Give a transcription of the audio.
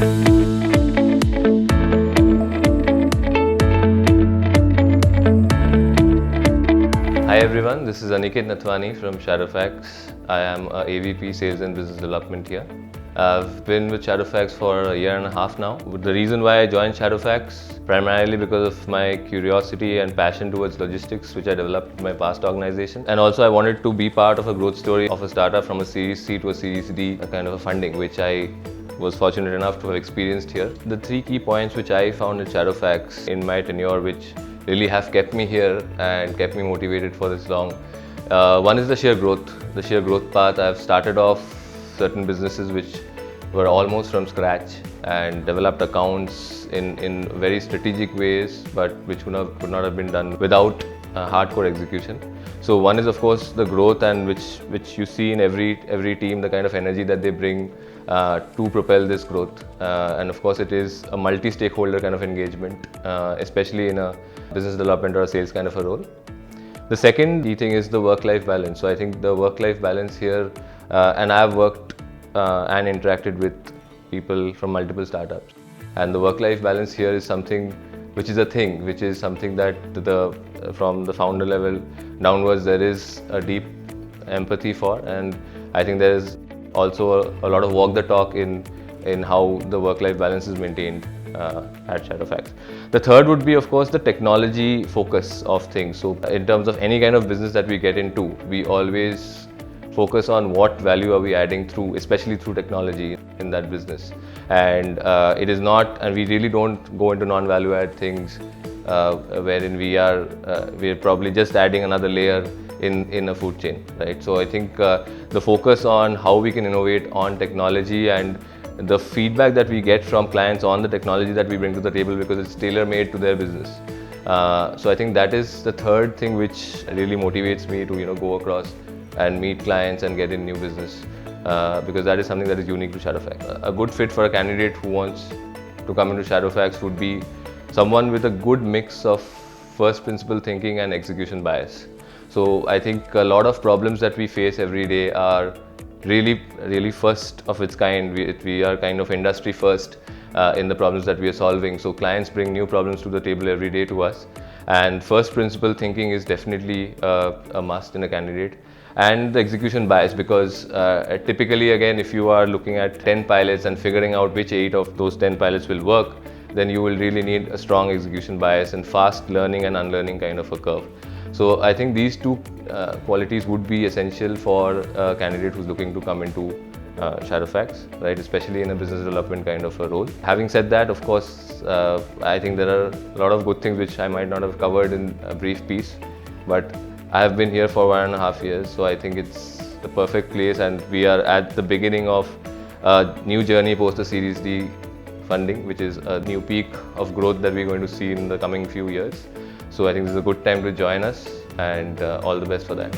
Hi everyone, this is Aniket Nathvani from Shadowfax. I am a AVP Sales and Business Development here. I've been with Shadowfax for a year and a half now. The reason why I joined Shadowfax, primarily because of my curiosity and passion towards logistics, which I developed in my past organization. And also I wanted to be part of a growth story of a startup from a Series C to a Series D, a kind of a funding, which I was fortunate enough to have experienced here. The three key points which I found at Shadowfax in my tenure, which really have kept me here and kept me motivated for this long. One is the sheer growth path. I've started off certain businesses which were almost from scratch and developed accounts in very strategic ways, but which could not have been done without hardcore execution. So one is of course the growth, and which you see in every team, the kind of energy that they bring to propel this growth. And of course it is a multi-stakeholder kind of engagement, especially in a business development or a sales kind of a role. The second key thing is the work-life balance. So I think the work-life balance here, and I've worked and interacted with people from multiple startups, and the work-life balance here is something which is something that from the founder level downwards there is a deep empathy for, and I think there is also a lot of walk the talk in how the work-life balance is maintained at Shadowfax. The third would be of course the technology focus of things. So in terms of any kind of business that we get into, we always focus on what value are we adding especially through technology in that business. And it is not, and we really don't go into non-value add things wherein we're probably just adding another layer in a food chain, right? So I think the focus on how we can innovate on technology and the feedback that we get from clients on the technology that we bring to the table, because it's tailor-made to their business. So I think that is the third thing which really motivates me to go across and meet clients and get in new business, because that is something that is unique to Shadowfax. A good fit for a candidate who wants to come into Shadowfax would be someone with a good mix of first principle thinking and execution bias. So I think a lot of problems that we face every day are really first of its kind. We are kind of industry first in the problems that we are solving. So clients bring new problems to the table every day to us, and first principle thinking is definitely a must in a candidate. And the execution bias, because typically again, if you are looking at 10 pilots and figuring out which 8 of those 10 pilots will work, then you will really need a strong execution bias and fast learning and unlearning kind of a curve. So I think these two qualities would be essential for a candidate who's looking to come into Shadowfax, right? Especially in a business development kind of a role. Having said that, of course, I think there are a lot of good things which I might not have covered in a brief piece, but I have been here for 1.5 years, so I think it's the perfect place, and we are at the beginning of a new journey post the Series D funding, which is a new peak of growth that we're going to see in the coming few years. So I think this is a good time to join us, and all the best for that.